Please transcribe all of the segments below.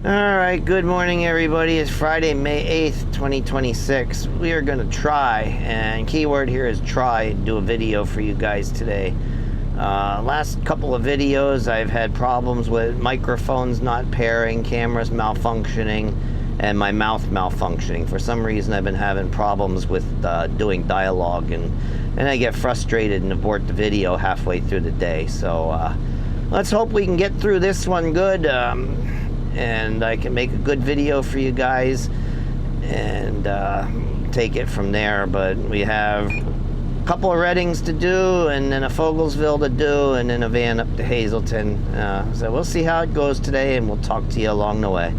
All right, good morning, everybody. It's Friday, May 8th, 2026. We are going to try, and keyword here is try, do a video for you guys today. Last couple of videos, I've had problems with microphones not pairing, cameras malfunctioning, and my mouth malfunctioning. For some reason, I've been having problems with doing dialogue, and I get frustrated and abort the video halfway through the day. So let's hope we can get through this one good. And I can make a good video for you guys and take it from there. But we have a couple of Reddings to do, and then a Fogelsville to do, and then a van up to Hazelton. So we'll see how it goes today, and we'll talk to you along the way.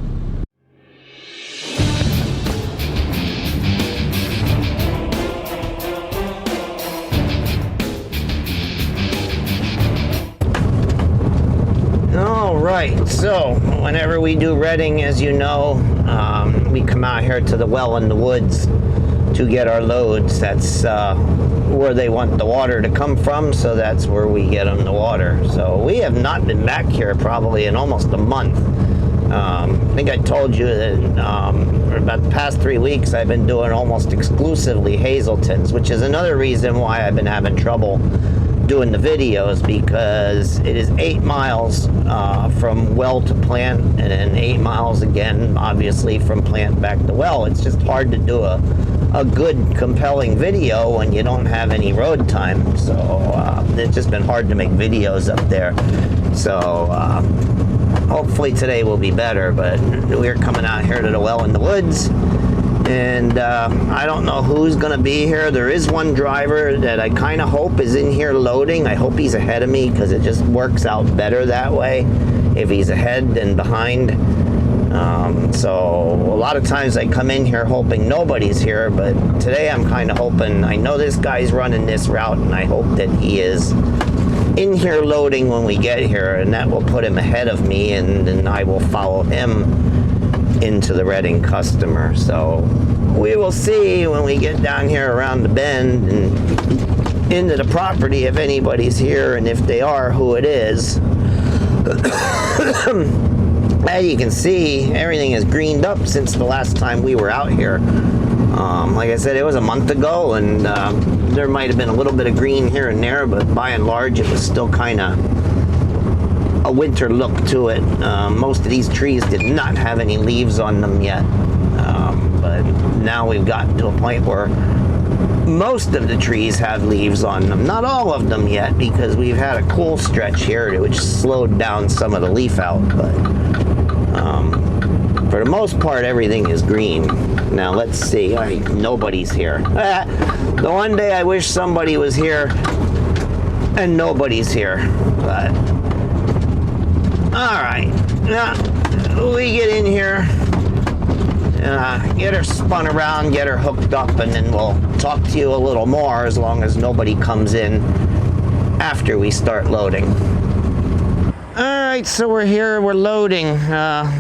Right, so whenever we do Redding, as you know, we come out here to the well in the woods to get our loads. That's where they want the water to come from, so that's where we get them the water. So we have not been back here probably in almost a month. I think I told you that for about the past 3 weeks I've been doing almost exclusively Hazeltons, which is another reason why I've been having trouble doing the videos, because it is 8 miles from well to plant, and then 8 miles again obviously from plant back to well. It's just hard to do a good compelling video when you don't have any road time. So it's just been hard to make videos up there. So hopefully today will be better, but we're coming out here to the well in the woods. And I don't know who's going to be here. There is one driver that I kind of hope is in here loading. I hope he's ahead of me, because it just works out better that way if he's ahead than behind. So a lot of times I come in here hoping nobody's here, but today I'm kind of hoping. I know this guy's running this route, and I hope that he is in here loading when we get here, and that will put him ahead of me, and then I will follow him into the Redding customer. So we will see when we get down here around the bend and into the property if anybody's here, and if they are, who it is. As you can see, everything is greened up since the last time we were out here. Like I said, it was a month ago, and there might have been a little bit of green here and there, but by and large it was still kind of a winter look to it. Most of these trees did not have any leaves on them yet, but now we've gotten to a point where most of the trees have leaves on them. Not all of them yet, because we've had a cool stretch here which slowed down some of the leaf out, but for the most part everything is green. Now let's see. All right, nobody's here. The one day I wish somebody was here and nobody's here, but all right, now we get in here, get her spun around, get her hooked up, and then we'll talk to you a little more, as long as nobody comes in after we start loading. All right, so we're here, we're loading.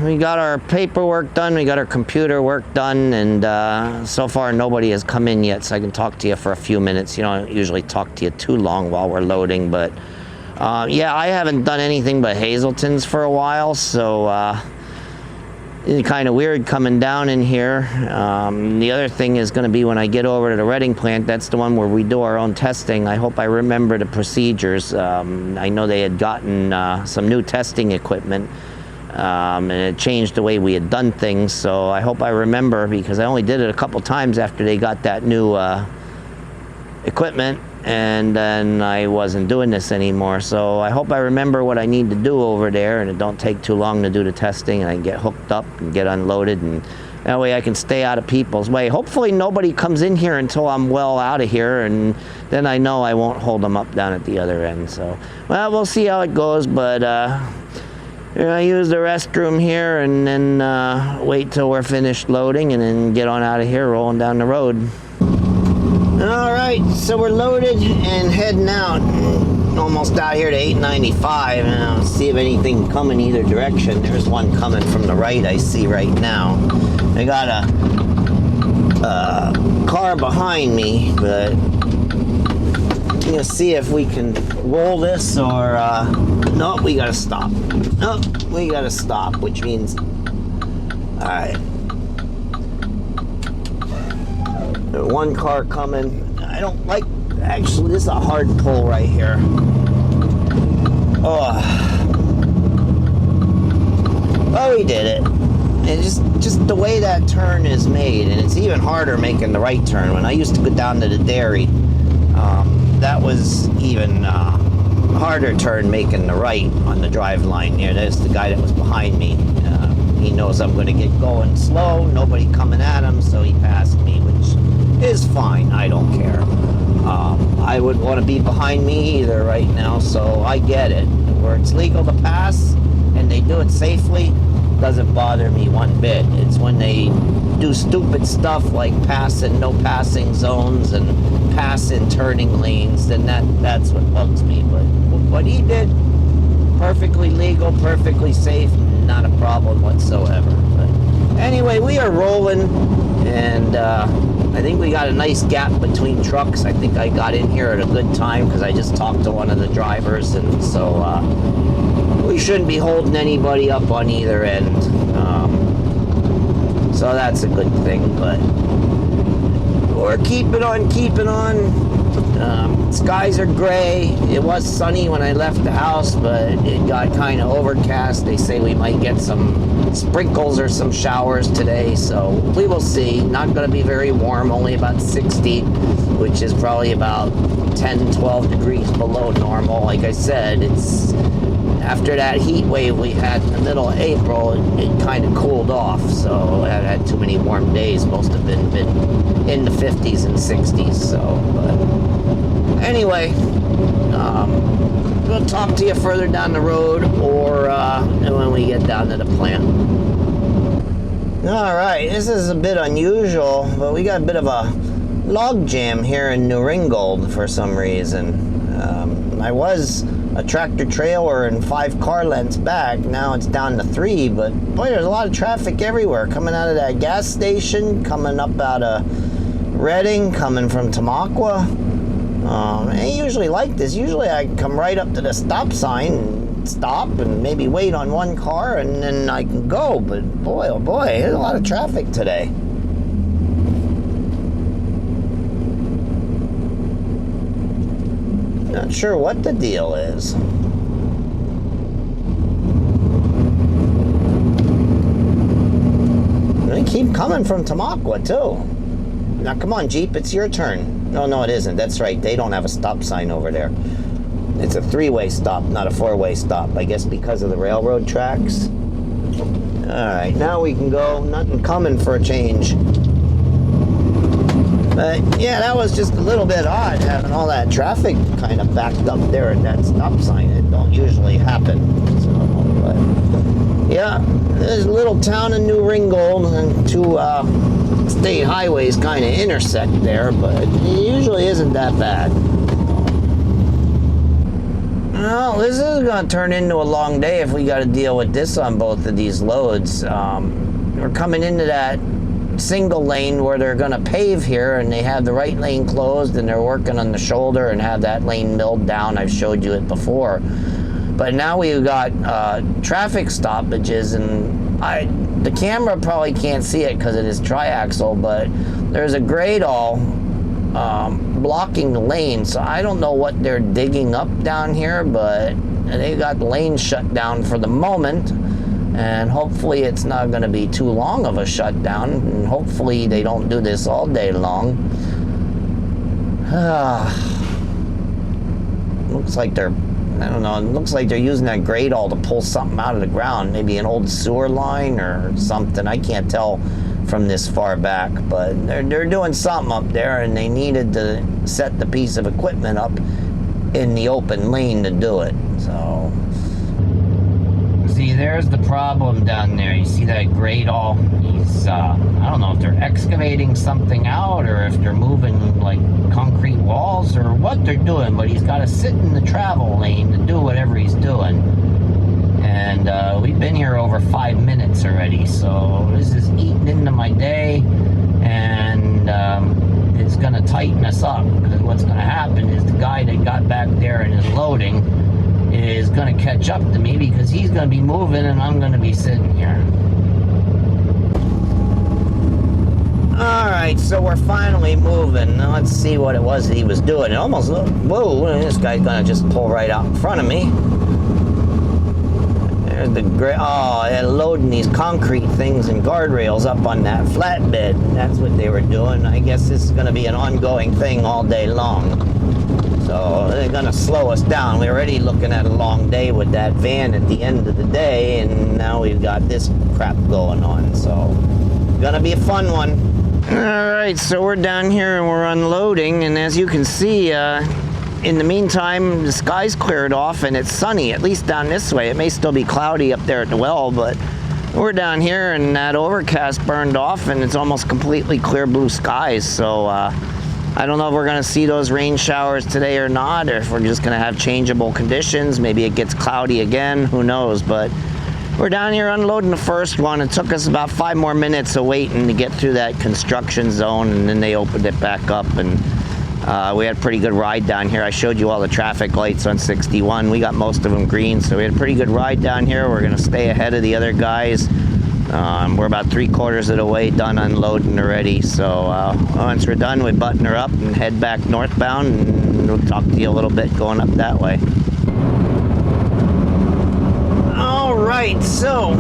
We got our paperwork done, we got our computer work done, and so far nobody has come in yet, so I can talk to you for a few minutes. You know, I don't usually talk to you too long while we're loading, but yeah, I haven't done anything but Hazeltons for a while, so it's kind of weird coming down in here. The other thing is going to be when I get over to the Redding plant. That's the one where we do our own testing. I hope I remember the procedures. I know they had gotten some new testing equipment, and it changed the way we had done things, so I hope I remember, because I only did it a couple times after they got that new equipment, and then I wasn't doing this anymore. So I hope I remember what I need to do over there, and it don't take too long to do the testing, and I can get hooked up and get unloaded, and that way I can stay out of people's way. Hopefully nobody comes in here until I'm well out of here, and then I know I won't hold them up down at the other end. So, well, we'll see how it goes, but I use the restroom here, and then wait till we're finished loading, and then get on out of here, rolling down the road. All right, so we're loaded and heading out. Almost out here to 895, and I'll see if anything come in either direction. There's one coming from the right I see right now. I got a car behind me, but I'm gonna see if we can roll this, or no, we gotta stop. No, we gotta stop, which means Alright. One car coming. I don't like... Actually, this is a hard pull right here. Oh, he did it. And just the way that turn is made, and it's even harder making the right turn. When I used to go down to the dairy, that was even harder turn making the right on the drive line here. There's the guy that was behind me. He knows I'm going to get going slow, nobody coming at him, so he passed me, which is fine. I don't care. I wouldn't want to be behind me either right now, so I get it. Where it's legal to pass and they do it safely, doesn't bother me one bit. It's when they do stupid stuff like passing no passing zones and pass in turning lanes, then that's what bugs me. But what he did, perfectly legal, perfectly safe, not a problem whatsoever. But anyway, we are rolling, and I think we got a nice gap between trucks. I think I got in here at a good time because I just talked to one of the drivers, and so we shouldn't be holding anybody up on either end. So that's a good thing, but we're keeping on. Skies are gray. It was sunny when I left the house, but it got kind of overcast. They say we might get some sprinkles or some showers today, so we will see. Not going to be very warm, only about 60, which is probably about 10-12 degrees below normal. Like I said, it's after that heat wave we had in the middle of April, it kind of cooled off, so I haven't had too many warm days. Most have been in the 50s and 60s, so but anyway, we'll talk to you further down the road, or when we get down to the plant. All right, this is a bit unusual, but we got a bit of a log jam here in New Ringgold for some reason. I was a tractor trailer and 5 car lengths back. Now it's down to 3, but boy, there's a lot of traffic everywhere. Coming out of that gas station, coming up out of Redding, coming from Tamaqua. I ain't usually like this. Usually I come right up to the stop sign and stop and maybe wait on one car and then I can go. But boy, oh boy, there's a lot of traffic today. Not sure what the deal is. They keep coming from Tamaqua too. Now come on, Jeep, it's your turn. No, it isn't. That's right. They don't have a stop sign over there. It's a 3-way stop, not a 4-way stop. I guess because of the railroad tracks. All right, now we can go. Nothing coming for a change. But yeah, that was just a little bit odd having all that traffic kind of backed up there at that stop sign. It don't usually happen. So, but yeah, there's a little town in New Ringgold, and 2 state highways kind of intersect there, but it usually isn't that bad. Well, this is going to turn into a long day if we got to deal with this on both of these loads. We're coming into that single lane where they're going to pave here, and they have the right lane closed, and they're working on the shoulder and have that lane milled down. I've showed you it before. But now we've got traffic stoppages, and the camera probably can't see it because it is triaxle, but there's a grade-all blocking the lane, so I don't know what they're digging up down here, but they got the lane shut down for the moment, and hopefully it's not going to be too long of a shutdown, and hopefully they don't do this all day long. Looks like they're, I don't know, it looks like they're using that grade-all to pull something out of the ground, maybe an old sewer line or something. I can't tell from this far back, but they're doing something up there, and they needed to set the piece of equipment up in the open lane to do it. So see, there's the problem down there. You see that grade-all? He's I don't know if they're excavating something out or if they're moving like concrete walls or what they're doing, but he's got to sit in the travel lane to do whatever he's doing. And we've been here over 5 minutes already, so this is eating into my day, and it's going to tighten us up, because what's going to happen is the guy that got back there and is loading is going to catch up to me, because he's going to be moving and I'm going to be sitting here. right, so we're finally moving. Now let's see what it was that he was doing. It almost looked, whoa, this guy's gonna just pull right out in front of me. There's the they're loading these concrete things and guardrails up on that flatbed. That's what they were doing. I guess this is gonna be an ongoing thing all day long. So they're gonna slow us down. We're already looking at a long day with that van at the end of the day, and now we've got this crap going on. So gonna be a fun one. All right, so we're down here and we're unloading, and as you can see, in the meantime, the sky's cleared off and it's sunny, at least down this way. It may still be cloudy up there at the well, but we're down here and that overcast burned off and it's almost completely clear blue skies. So I don't know if we're gonna see those rain showers today or not, or if we're just gonna have changeable conditions. Maybe it gets cloudy again, who knows, but we're down here unloading the first one. It took us about 5 more minutes of waiting to get through that construction zone, and then they opened it back up, and we had a pretty good ride down here. I showed you all the traffic lights on 61. We got most of them green, so we had a pretty good ride down here. We're gonna stay ahead of the other guys. We're about 3/4 of the way done unloading already, so once we're done, we button her up and head back northbound, and we'll talk to you a little bit going up that way. Alright, so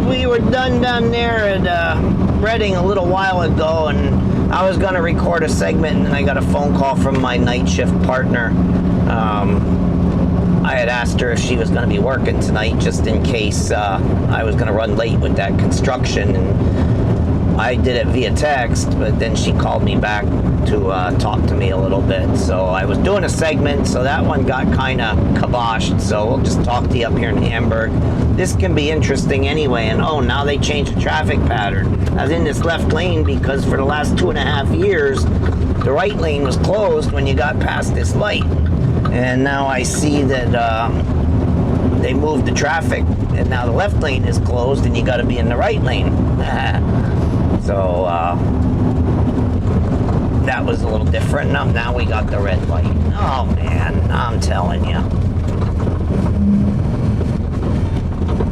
we were done down there at Reading a little while ago, and I was going to record a segment, and I got a phone call from my night shift partner. I had asked her if she was going to be working tonight just in case I was going to run late with that construction, and I did it via text, but then she called me back to talk to me a little bit. So I was doing a segment, so that one got kind of kiboshed, so we'll just talk to you up here in Hamburg. This can be interesting anyway, and oh, now they changed the traffic pattern. I was in this left lane because for the last 2.5 years, the right lane was closed when you got past this light. And now I see that they moved the traffic, and now the left lane is closed, and you got to be in the right lane. So that was a little different. Now we got the red light. Oh man, I'm telling you.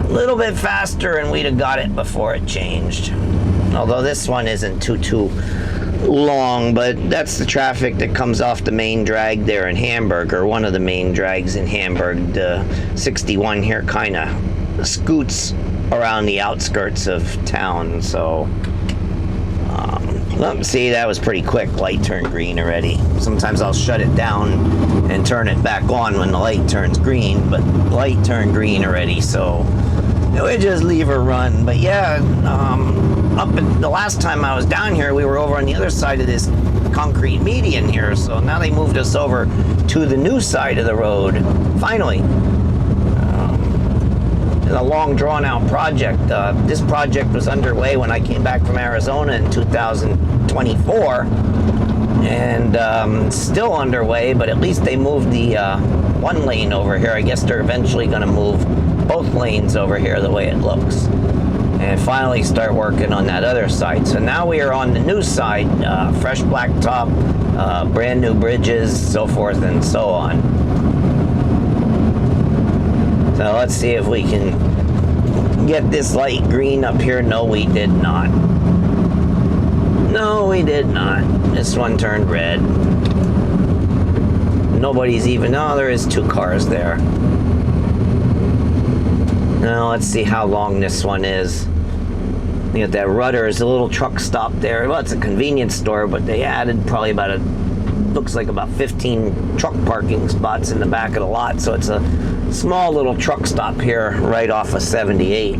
A little bit faster, and we'd have got it before it changed. Although this one isn't too long, but that's the traffic that comes off the main drag there in Hamburg, or one of the main drags in Hamburg. The 61 here kind of scoots around the outskirts of town, so see, that was pretty quick. Light turned green already. Sometimes I'll shut it down and turn it back on when the light turns green, but light turned green already, so we just leave her run. But yeah, the last time I was down here, we were over on the other side of this concrete median here, so now they moved us over to the new side of the road, finally. A long drawn-out project. This project was underway when I came back from Arizona in 2024, and still underway, but at least they moved the one lane over here. I guess they're eventually going to move both lanes over here the way it looks, and finally start working on that other side. So now we are on the new side, fresh blacktop, brand new bridges, so forth and so on. So let's see if we can get this light green up here. No, we did not. No, we did not. This one turned red. Nobody's even, no, there is 2 cars there. Now let's see how long this one is. You got that rudder, is a little truck stop there. Well, it's a convenience store, but they added probably looks like about 15 truck parking spots in the back of the lot, so it's a small little truck stop here right off of 78,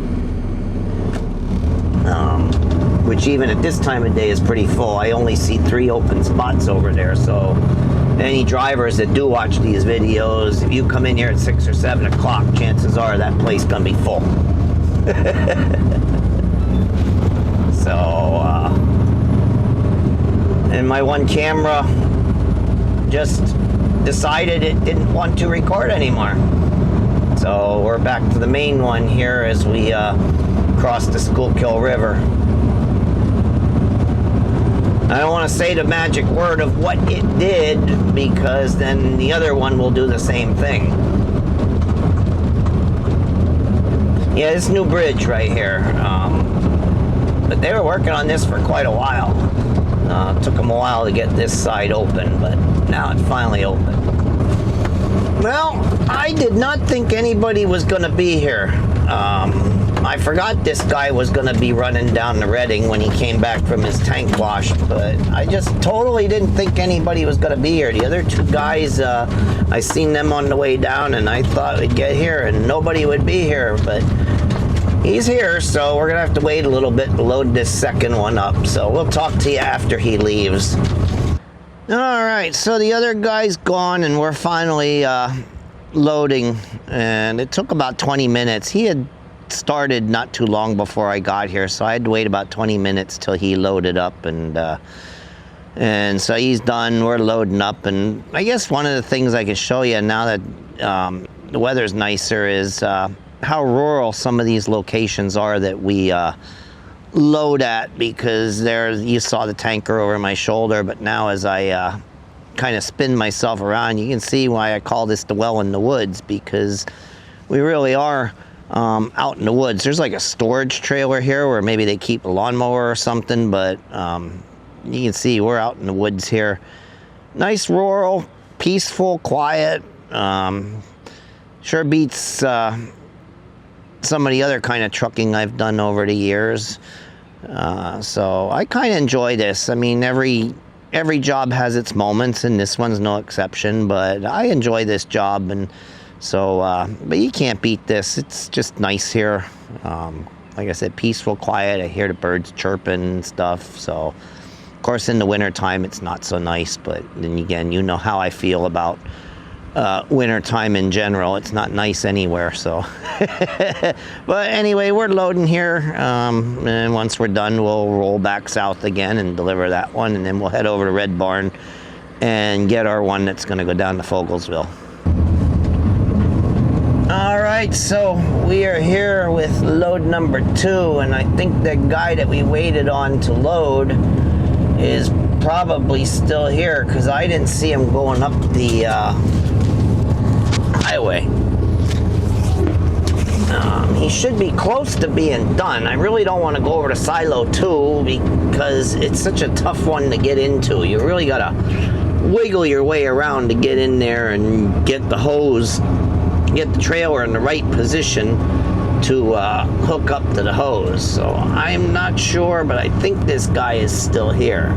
which even at this time of day is pretty full. I only see 3 open spots over there, so any drivers that do watch these videos, if you come in here at 6 or 7 o'clock, chances are that place is gonna be full. So and my one camera just decided it didn't want to record anymore. So we're back to the main one here as we cross the Schuylkill River. I don't want to say the magic word of what it did, because then the other one will do the same thing. Yeah, this new bridge right here. But they were working on this for quite a while. Took them a while to get this side open, but now it's finally open. Well, I did not think anybody was going to be here. I forgot this guy was going to be running down the Redding when he came back from his tank wash, but I just totally didn't think anybody was going to be here. The other two guys, I seen them on the way down, and I thought we'd get here and nobody would be here, but he's here, so we're going to have to wait a little bit to load this second one up. So we'll talk to you after he leaves. All right, so the other guy's gone, and we're finally loading, and it took about 20 minutes. He had started not too long before I got here, so I had to wait about 20 minutes till he loaded up, and so he's done. We're loading up, and I guess one of the things I can show you now that the weather's nicer is how rural some of these locations are that we load at, because there you saw the tanker over my shoulder, but now as I kind of spin myself around, you can see why I call this the well in the woods, because we really are out in the woods. There's like a storage trailer here where maybe they keep a lawnmower or something, but you can see we're out in the woods here. Nice, rural, peaceful, quiet. Sure beats some of the other kind of trucking I've done over the years. So I kind of enjoy this. I mean, every job has its moments, and this one's no exception, but I enjoy this job. And so, but you can't beat this. It's just nice here. Like I said, peaceful, quiet. I hear the birds chirping and stuff. So, of course, in the wintertime, it's not so nice. But then again, you know how I feel about wintertime in general. It's not nice anywhere. So, but anyway, we're loading here. And once we're done, we'll roll back south again and deliver that one. And then we'll head over to Red Barn and get our one that's going to go down to Fogelsville. All right, so we are here with load number 2, and I think the guy that we waited on to load is probably still here, because I didn't see him going up the highway. He should be close to being done. I really don't want to go over to Silo 2 because it's such a tough one to get into. You really got to wiggle your way around to get in there and get the hose, get the trailer in the right position to hook up to the hose. So I'm not sure, but I think this guy is still here.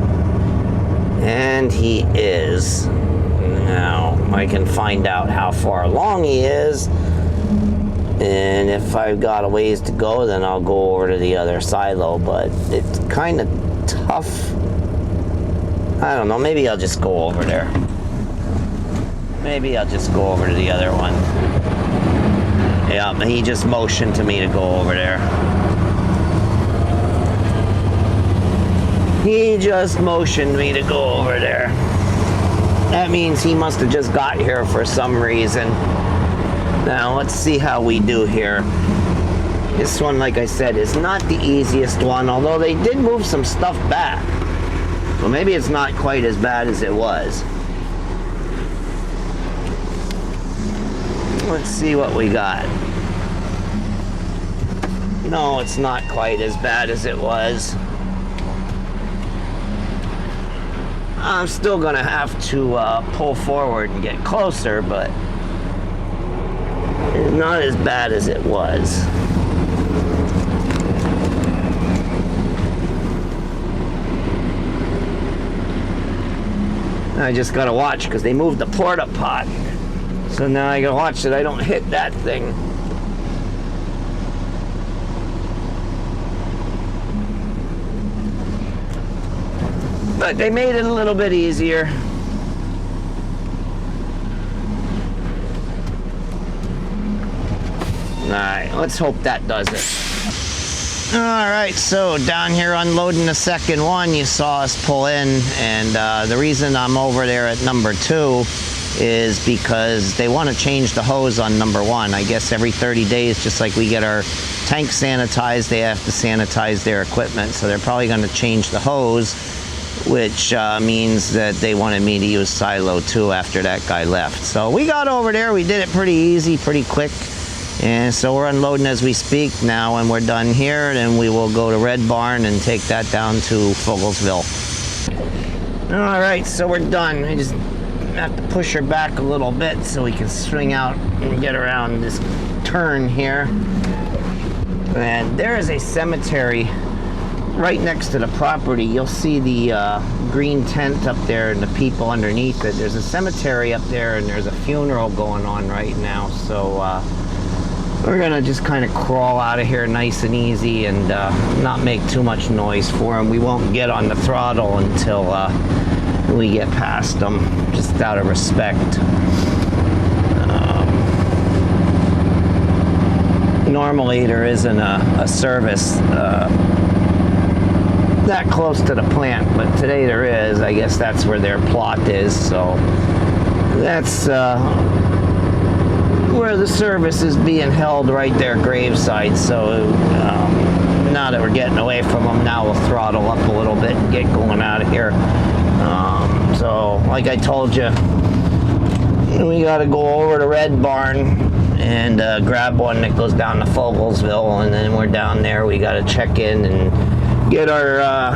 And he is. Now I can find out how far along he is. And if I've got a ways to go, then I'll go over to the other silo, but it's kind of tough. I don't know, maybe I'll just go over there. Maybe I'll just go over to the other one. Yeah, he just motioned to me to go over there. He just motioned me to go over there. That means he must have just got here for some reason. Now, let's see how we do here. This one, like I said, is not the easiest one, although they did move some stuff back. So maybe it's not quite as bad as it was. Let's see what we got. No, it's not quite as bad as it was. I'm still gonna have to pull forward and get closer, but it's not as bad as it was. I just gotta watch because they moved the porta pot. So now I gotta watch that I don't hit that thing. But they made it a little bit easier. Alright, let's hope that does it. Alright, so down here unloading the second one, you saw us pull in, and the reason I'm over there at number 2 is because they want to change the hose on number 1. I guess every 30 days, just like we get our tank sanitized, they have to sanitize their equipment, so they're probably going to change the hose, which means that they wanted me to use Silo 2 after that guy left. So we got over there, we did it pretty easy, pretty quick, and so we're unloading as we speak now. When we're done here, then we will go to Red Barn and take that down to Fogelsville. All right, so we're done. I just have to push her back a little bit so we can swing out and get around this turn here. And there is a cemetery right next to the property. You'll see the green tent up there and the people underneath it. There's a cemetery up there and there's a funeral going on right now. So we're gonna just kind of crawl out of here nice and easy and not make too much noise for them. We won't get on the throttle until we get past them, just out of respect. Normally there isn't a service that close to the plant, but today there is. I guess that's where their plot is, so that's where the service is being held, right there graveside. So now that we're getting away from them, now we'll throttle up a little bit and get going out of here. So like I told you, we got to go over to Red Barn and grab one that goes down to Fogelsville, and then we're down there. We got to check in and get our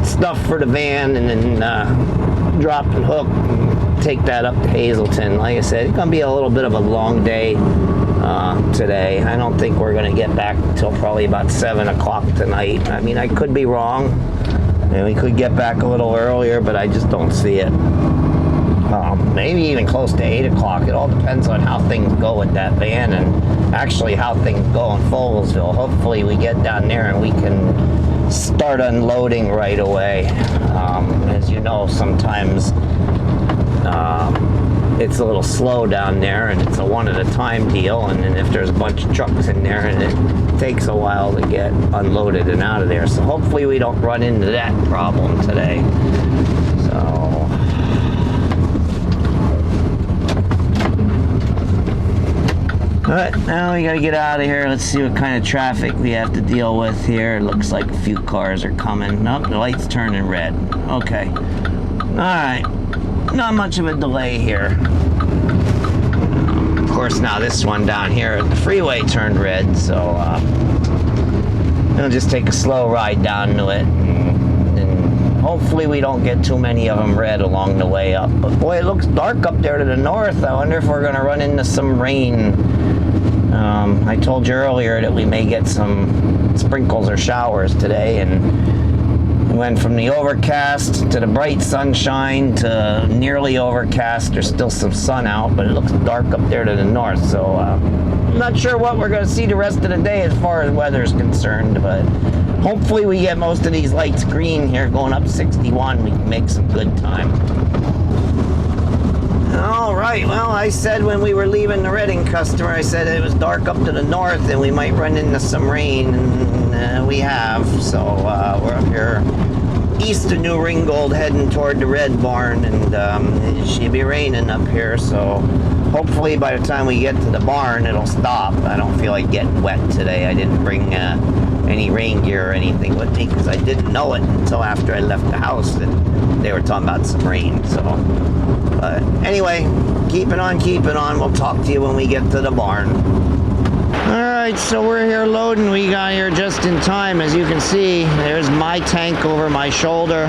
stuff for the van, and then drop and hook and take that up to Hazleton. Like I said, it's gonna be a little bit of a long day today. I don't think we're gonna get back until probably about 7 o'clock tonight. I mean, I could be wrong, and we could get back a little earlier, but I just don't see it. Maybe even close to 8 o'clock. It all depends on how things go with that van, and actually how things go in Fogelsville. Hopefully we get down there and we can start unloading right away. As you know, sometimes it's a little slow down there, and it's a one-at-a-time deal, and then if there's a bunch of trucks in there, and it takes a while to get unloaded and out of there. So hopefully we don't run into that problem today. So but now we gotta get out of here. Let's see what kind of traffic we have to deal with here. It looks like a few cars are coming. Nope, the light's turning red. Okay. Alright. Not much of a delay here. Of course, now this one down here at the freeway turned red, so we'll just take a slow ride down to it. And hopefully we don't get too many of them red along the way up. But boy, it looks dark up there to the north. I wonder if we're gonna run into some rain. I told you earlier that we may get some sprinkles or showers today, and we went from the overcast to the bright sunshine to nearly overcast. There's still some sun out, but it looks dark up there to the north, so I'm not sure what we're going to see the rest of the day as far as weather is concerned, but hopefully we get most of these lights green here going up 61. We can make some good time. All right, well, I said when we were leaving the Reading customer, I said it was dark up to the north and we might run into some rain, and we have. So we're up here east of New Ringgold heading toward the Red Barn, and it should be raining up here. So hopefully by the time we get to the barn, it'll stop. I don't feel like getting wet today. I didn't bring any rain gear or anything with me because I didn't know it until after I left the house that they were talking about some rain. So but anyway, keeping on. We'll talk to you when we get to the barn. Alright, so we're here loading. We got here just in time. As you can see, there's my tank over my shoulder.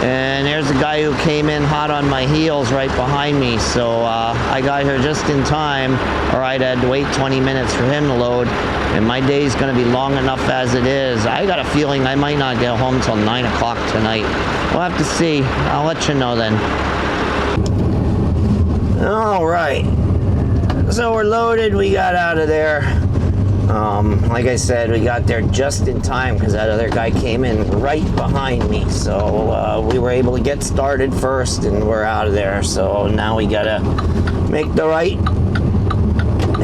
And there's the guy who came in hot on my heels right behind me. So I got here just in time, or I'd had to wait 20 minutes for him to load. And my day's going to be long enough as it is. I got a feeling I might not get home till 9 o'clock tonight. We'll have to see. I'll let you know then. All right, so we're loaded. We got out of there. Like I said, we got there just in time because that other guy came in right behind me. So we were able to get started first, and we're out of there. So now we gotta make the right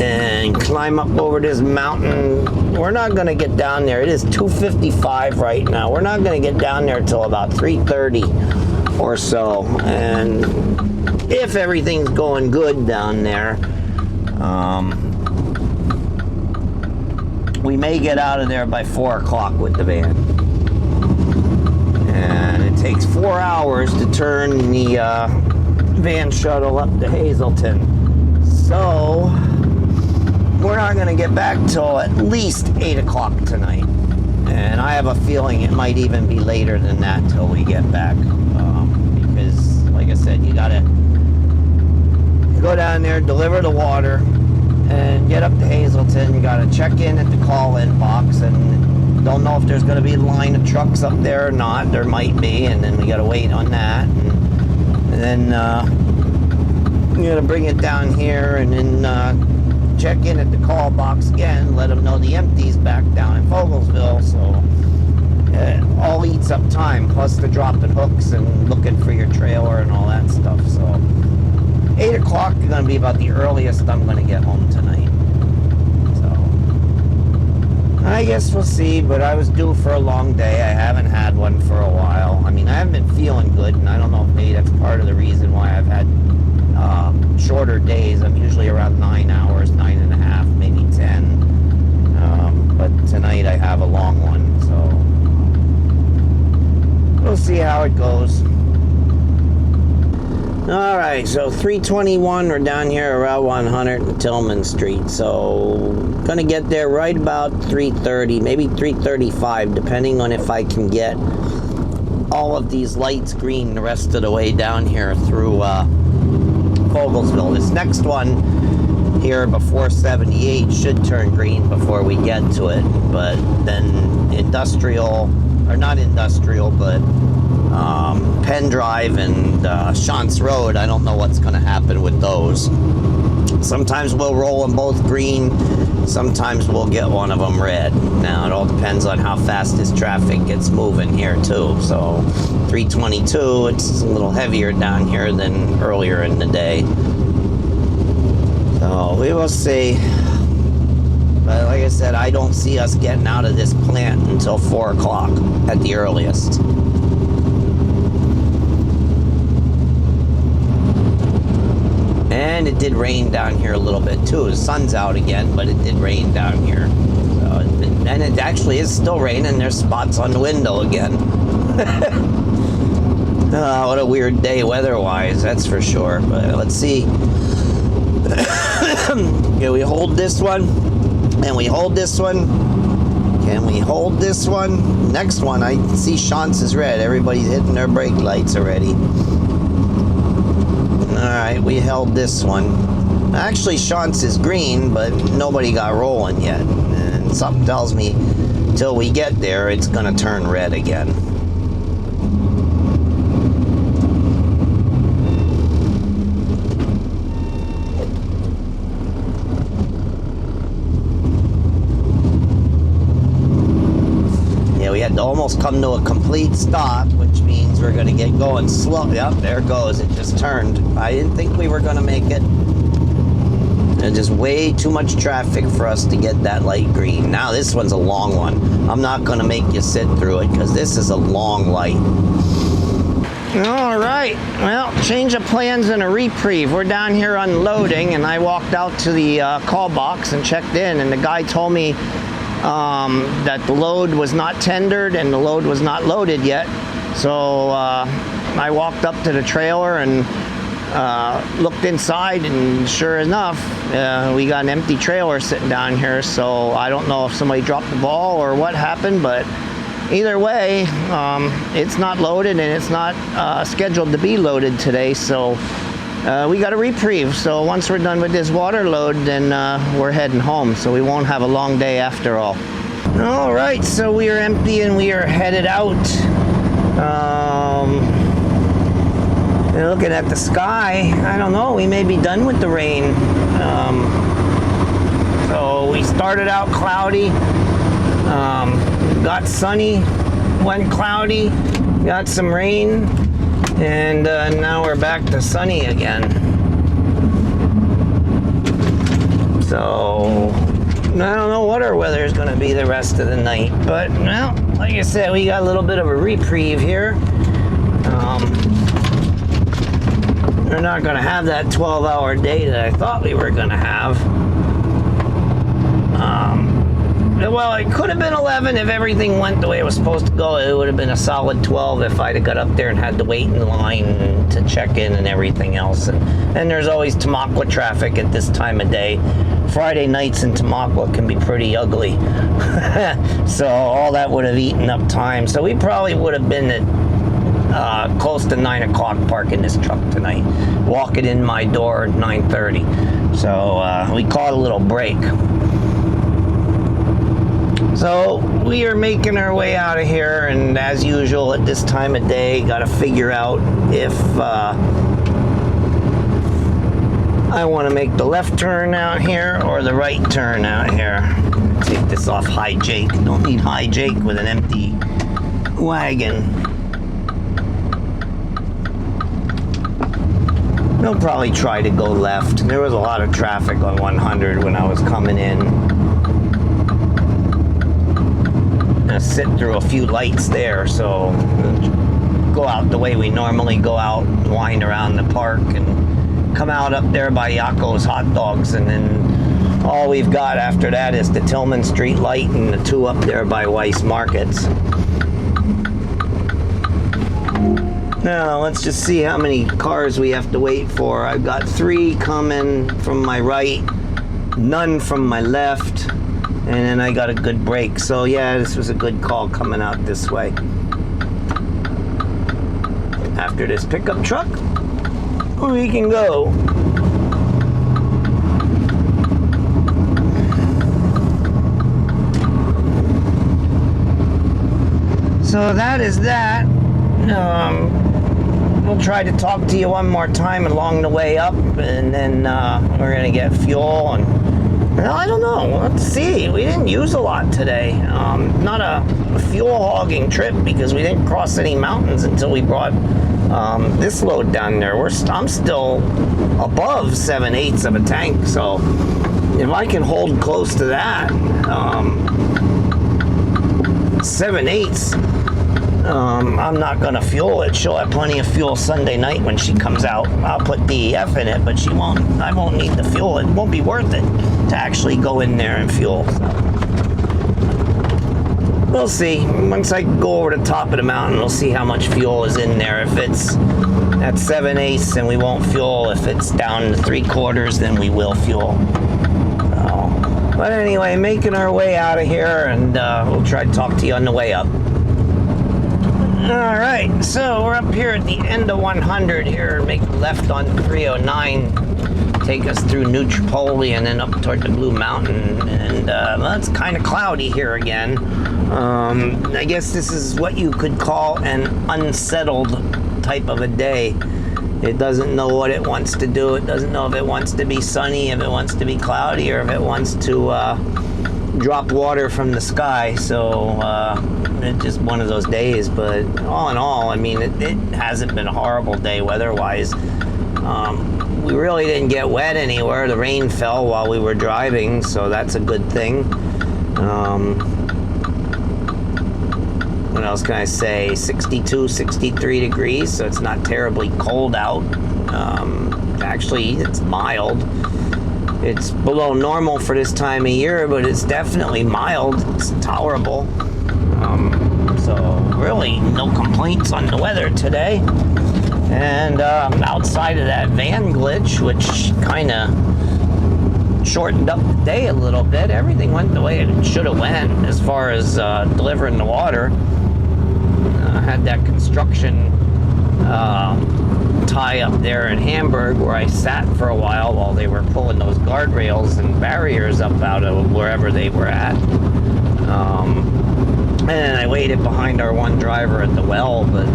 and climb up over this mountain. We're not gonna get down there. It is 2:55 right now. We're not gonna get down there till about 3:30 or so. And if everything's going good down there, we may get out of there by 4 o'clock with the van. And it takes 4 hours to turn the van shuttle up to Hazleton. So we're not going to get back till at least 8 o'clock tonight. And I have a feeling it might even be later than that till we get back. Because, like I said, you gotta go down there, deliver the water, and get up to Hazelton. You gotta check in at the call-in box, and don't know if there's gonna be a line of trucks up there or not. There might be, and then we gotta wait on that. And then you gotta bring it down here, and then check in at the call box again, let them know the empty's back down in Fogelsville, so it all eats up time, plus the dropping hooks and looking for your trailer and all that stuff. So 8 o'clock is going to be about the earliest I'm going to get home tonight. So I guess we'll see, but I was due for a long day. I haven't had one for a while. I mean, I haven't been feeling good, and I don't know if maybe that's part of the reason why I've had shorter days. I'm usually around 9 hours, 9.5, maybe 10. But tonight I have a long one, so we'll see how it goes. All right, so 321, we're down here around 100 and Tillman Street. So gonna get there right about 3:30, maybe 3:35, depending on if I can get all of these lights green the rest of the way down here through Fogelsville. This next one here before 78 should turn green before we get to it, but then industrial, or not industrial, but Penn Drive and Shantz Road, I don't know what's going to happen with those. Sometimes we'll roll them both green, sometimes we'll get one of them red. Now it all depends on how fast this traffic gets moving here too. So 322, it's a little heavier down here than earlier in the day. So we will see. But like I said, I don't see us getting out of this plant until 4 o'clock at the earliest. And it did rain down here a little bit too. The sun's out again, but it did rain down here. So and it actually is still raining. There's spots on the window again. What a weird day weather-wise, that's for sure. But let's see. Can we hold this one? And we hold this one? Can we hold this one? Next one, I see Shantz is red. Everybody's hitting their brake lights already. Alright, we held this one. Actually, Shantz is green, but nobody got rolling yet. And something tells me till we get there, it's gonna turn red again. We had to almost come to a complete stop, which means we're going to get going slow. Yep, there it goes. It just turned. I didn't think we were going to make it. There's just way too much traffic for us to get that light green. Now this one's a long one. I'm not going to make you sit through it because this is a long light. All right. Well, change of plans and a reprieve. We're down here unloading, and I walked out to the call box and checked in, and the guy told me that the load was not tendered and the load was not loaded yet. So I walked up to the trailer and looked inside, and sure enough, we got an empty trailer sitting down here. So I don't know if somebody dropped the ball or what happened, but either way, it's not loaded and it's not scheduled to be loaded today. So we got a reprieve. So once we're done with this water load, then we're heading home. So we won't have a long day after all. All right, so we are empty and we are headed out. Looking at the sky, I don't know, we may be done with the rain. So we started out cloudy, got sunny, went cloudy, got some rain, and now we're back to sunny again. So I don't know what our weather is going to be the rest of the night, but well, like I said, we got a little bit of a reprieve here. We're not going to have that 12-hour day that I thought we were going to have. Well, it could have been 11 if everything went the way it was supposed to go. It would have been a solid 12 if I'd have got up there and had to wait in line to check in and everything else. And there's always Tamaqua traffic at this time of day. Friday nights in Tamaqua can be pretty ugly. So all that would have eaten up time. So we probably would have been at close to 9 o'clock parking this truck tonight, walking in my door at 9:30. So we caught a little break. So we are making our way out of here, and as usual at this time of day, got to figure out if I want to make the left turn out here or the right turn out here. Take this off high Jake. Don't need high Jake with an empty wagon. They'll probably try to go left. There was a lot of traffic on 100 when I was coming in. Sit through a few lights there, so go out the way we normally go out, wind around the park, and come out up there by Yakko's Hot Dogs, and then all we've got after that is the Tillman Street light and the two up there by Weiss Markets. Now let's just see how many cars we have to wait for. I've got 3 coming from my right, none from my left, and then I got a good break. So yeah, this was a good call coming out this way. After this pickup truck, we can go. So that is that. We'll try to talk to you one more time along the way up, and then we're gonna get fuel, and well, I don't know. Let's see. We didn't use a lot today. Not a fuel hogging trip because we didn't cross any mountains until we brought this load down there. I'm still above 7/8 of a tank, so if I can hold close to that, 7/8. I'm not gonna fuel it. She'll have plenty of fuel Sunday night when she comes out. I'll put DEF in it, but I won't need to fuel it. It won't be worth it to actually go in there and fuel. So we'll see. Once I go over the top of the mountain, we'll see how much fuel is in there. If it's at 7/8, then we won't fuel. If it's down to 3/4, then we will fuel. But anyway, making our way out of here, and we'll try to talk to you on the way up. All right, so we're up here at the end of 100 here. Make a left on 309, take us through New Tripoli and then up toward the Blue Mountain. And well, it's kind of cloudy here again. I guess this is what you could call an unsettled type of a day. It doesn't know what it wants to do. It doesn't know if it wants to be sunny, if it wants to be cloudy, or if it wants to drop water from the sky. So it's just one of those days. But all in all, I mean, it hasn't been a horrible day weather-wise. We really didn't get wet anywhere. The rain fell while we were driving, so that's a good thing. What else can I say? 62, 63 degrees, so it's not terribly cold out. Actually, it's mild. It's below normal for this time of year, but it's definitely mild. It's tolerable. So really no complaints on the weather today. And outside of that van glitch, which kind of shortened up the day a little bit, everything went the way it should have went as far as delivering the water. I had that construction tie up there in Hamburg where I sat for a while they were pulling those guardrails and barriers up out of wherever they were at. And then I waited behind our one driver at the well, but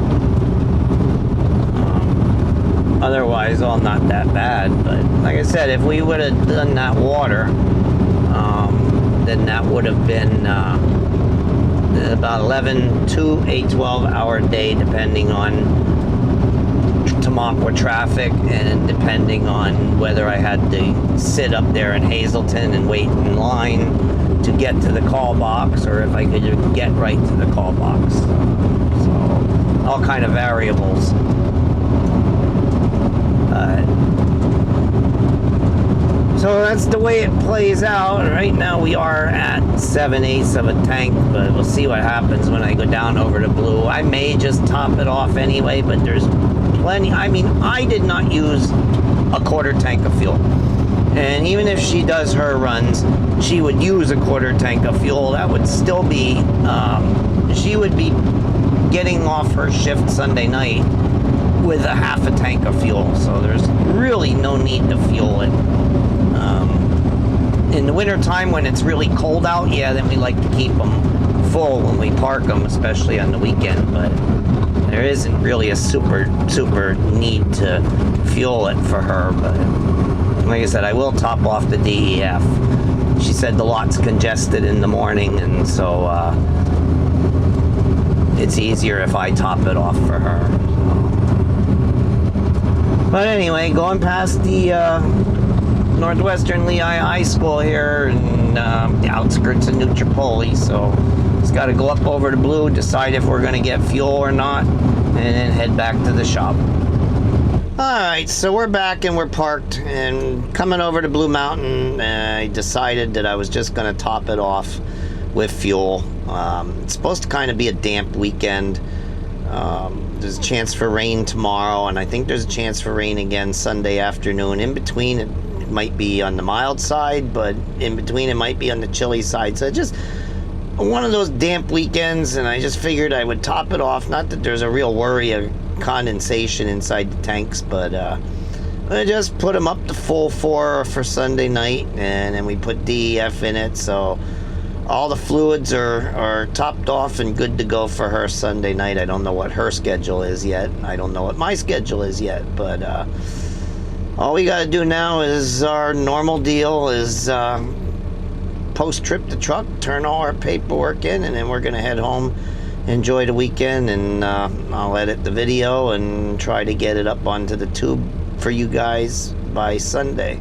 otherwise all not that bad. But like I said, if we would have done that water, then that would have been about 11 to a 12-hour day, depending on Tamaqua traffic and depending on whether I had to sit up there in Hazleton and wait in line to get to the call box, or if I could get right to the call box. So all kind of variables. So that's the way it plays out. Right now we are at 7/8 of a tank, but we'll see what happens when I go down over to Blue. I may just top it off anyway, but there's plenty. I mean, I did not use a quarter tank of fuel. And even if she does her runs, she would use a quarter tank of fuel. That would still be, she would be getting off her shift Sunday night with a half a tank of fuel. So there's really no need to fuel it. In the winter time when it's really cold out, yeah, then we like to keep them full when we park them, especially on the weekend. But there isn't really a super need to fuel it for her. But like I said, I will top off the DEF. She said the lot's congested in the morning, and so it's easier if I top it off for her. But anyway, going past the Northwestern Lehigh High School here in the outskirts of New Tripoli, so just got to go up over to Blue, decide if we're going to get fuel or not, and then head back to the shop. Alright, so we're back and we're parked, and coming over to Blue Mountain, I decided that I was just going to top it off with fuel. It's supposed to kind of be a damp weekend. There's a chance for rain tomorrow, and I think there's a chance for rain again Sunday afternoon. In between, it might be on the mild side, but in between it might be on the chilly side. So just one of those damp weekends, and I just figured I would top it off. Not that there's a real worry of condensation inside the tanks, but I just put them up to full for Sunday night, and then we put DEF in it, so all the fluids are topped off and good to go for her Sunday night. I don't know what her schedule is yet. I don't know what my schedule is yet, but all we got to do now is our normal deal is post-trip the truck, turn all our paperwork in, and then we're going to head home, enjoy the weekend, and I'll edit the video and try to get it up onto the tube for you guys by Sunday.